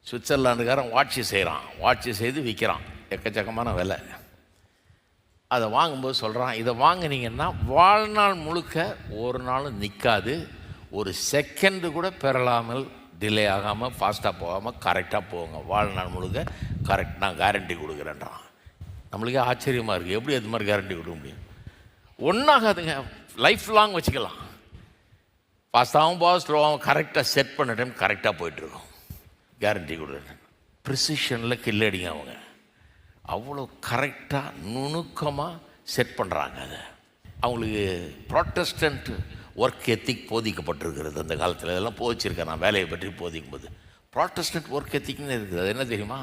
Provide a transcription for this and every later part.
சுவிட்சர்லாண்டுக்காரன் watch செய்கிறான், watch செய்து விற்கிறான், எக்கச்சக்கமான விலை. அதை வாங்கும்போது சொல்கிறான், இதை வாங்கினீங்கன்னா வாழ்நாள் முழுக்க ஒரு நாளும் நிற்காது, ஒரு செகண்டு கூட பெறலாமல், டிலே ஆகாமல், ஃபாஸ்ட்டாக போகாமல் கரெக்டாக போங்க, வாழ்நாள் முழுக்க கரெக்ட், நான் கேரண்டி கொடுக்குறேன்றான். நம்மளுக்கே ஆச்சரியமாக இருக்குது, எப்படி அது மாதிரி கேரண்டி கொடுக்க முடியும்? ஒன்றாகாதுங்க, லைஃப் லாங் வச்சுக்கலாம். ஃபாஸ்ட்டாகவும் போக ஸ்லோவாகவும் கரெக்டாக செட் பண்ண டைம் கரெக்டாக போயிட்டுருக்கோம். கேரண்டி கொடுக்குறேன். ப்ரிசிஷனில் கில்லடிங்க அவங்க, அவ்வளோ கரெக்டாக நுணுக்கமாக செட் பண்ணுறாங்க. அதை அவங்களுக்கு ப்ராட்டஸ்டன்ட் ஒர்க் எத்திக் போதிக்கப்பட்டிருக்கிறது அந்த காலத்தில். இதெல்லாம் போதிச்சிருக்கேன் நான் வேலையை பற்றி போதிக்கும்போது. ப்ராட்டஸ்டன்ட் ஒர்க் எத்திக்னு இருக்குது. அது என்ன தெரியுமா?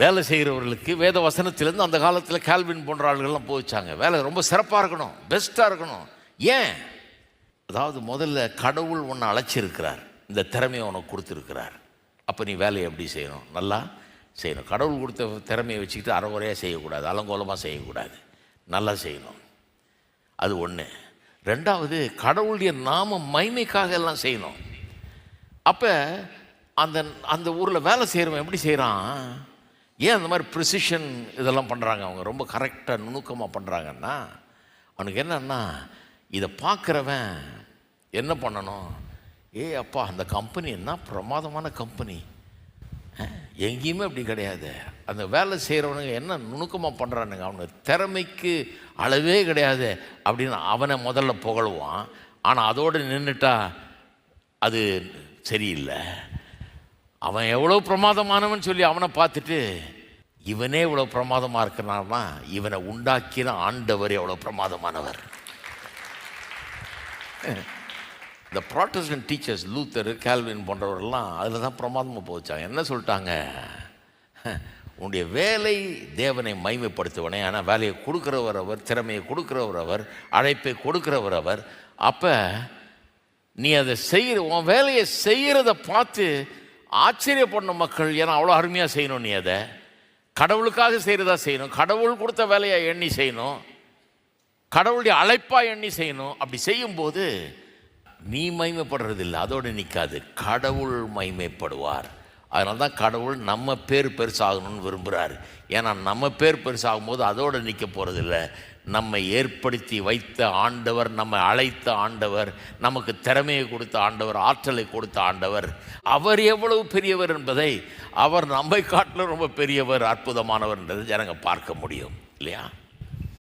வேலை செய்கிறவர்களுக்கு வேத வசனத்திலேருந்து அந்த காலத்தில் கால்வின் போன்ற ஆளுகள்லாம் போதிச்சாங்க. வேலை ரொம்ப சிறப்பாக இருக்கணும், பெஸ்ட்டாக இருக்கணும். ஏன்? அதாவது முதல்ல கடவுள் ஒன்று அழைச்சிருக்கிறார், இந்த திறமையை உனக்கு கொடுத்துருக்கிறார். அப்போ நீ வேலையை எப்படி செய்யணும்? நல்லா செய்யணும். கடவுள் கொடுத்த திறமையை வச்சுக்கிட்டு அறகுறையாக செய்யக்கூடாது, அலங்கோலமாக செய்யக்கூடாது, நல்லா செய்யணும். அது ஒன்று. ரெண்டாவது, கடவுளுடைய நாம மகிமைக்காக எல்லாம் செய்யணும். அப்போ அந்த அந்த ஊரில் வேலை செய்கிறவன் எப்படி செய்கிறான்? ஏன் அந்த மாதிரி ப்ரிசிஷன் இதெல்லாம் பண்ணுறாங்க? அவங்க ரொம்ப கரெக்டாக நுணுக்கமாக பண்ணுறாங்கன்னா, அவனுக்கு என்னன்னா, இதை பார்க்குறவன் என்ன பண்ணணும்? அப்பா, அந்த கம்பெனி என்ன பிரமாதமான கம்பெனி, எங்கேயுமே அப்படி கிடையாது. அந்த வேலை செய்கிறவனுங்க என்ன நுணுக்கமாக பண்ணுறானுங்க, அவனுக்கு திறமைக்கு அளவே கிடையாது அப்படின்னு அவனை முதல்ல புகழுவான். ஆனால் அதோடு நின்றுட்டா அது சரியில்லை. அவன் எவ்வளோ பிரமாதமானவன் சொல்லி அவனை பார்த்துட்டு இவனே இவ்வளோ பிரமாதமாக இருக்கிறனான்னா இவனை உண்டாக்கின ஆண்டவர் எவ்வளோ பிரமாதமானவர். இந்த ப்ராட்டஸ்டன்ட் டீச்சர்ஸ், லூத்தர், கால்வின் போன்றவர்கள்லாம் அதில் தான் பிரமாதமாக போச்சாங்க. என்ன சொல்லிட்டாங்க? உன்னுடைய வேலை தேவனை மகிமைப்படுத்துவனே, ஆனால் வேலையை கொடுக்குறவர் அவர், திறமையை கொடுக்குறவர் அவர், அழைப்பை கொடுக்குறவர் அவர். அப்போ நீ அதை செய்கிற, உன் வேலையை செய்கிறத பார்த்து ஆச்சரியப்படண மக்கள். ஏன்னா அவ்வளோ அருமையாக செய்யணும். நீ அதை கடவுளுக்காக செய்கிறதா செய்யணும், கடவுள் கொடுத்த வேலையை எண்ணி செய்யணும், கடவுளுடைய அழைப்பாக எண்ணி செய்யணும். அப்படி செய்யும்போது நீ மகிமைப்படுறதில்லை, அதோடு நிற்காது, கடவுள் மகிமைப்படுவார். அதனால தான் கடவுள் நம்ம பேர் பெருசாகணும்னு விரும்புகிறார். ஏன்னா நம்ம பேர் பெருசாகும்போது அதோடு நிற்க போகிறதில்லை. நம்மை ஏற்படுத்தி வைத்த ஆண்டவர், நம்மை அழைத்த ஆண்டவர், நமக்கு திறமையை கொடுத்த ஆண்டவர், ஆற்றலை கொடுத்த ஆண்டவர், அவர் எவ்வளவு பெரியவர் என்பதை, அவர் நம்மை காட்டிலும் ரொம்ப பெரியவர், அற்புதமானவர் என்றதை ஜனங்க பார்க்க முடியும் இல்லையா?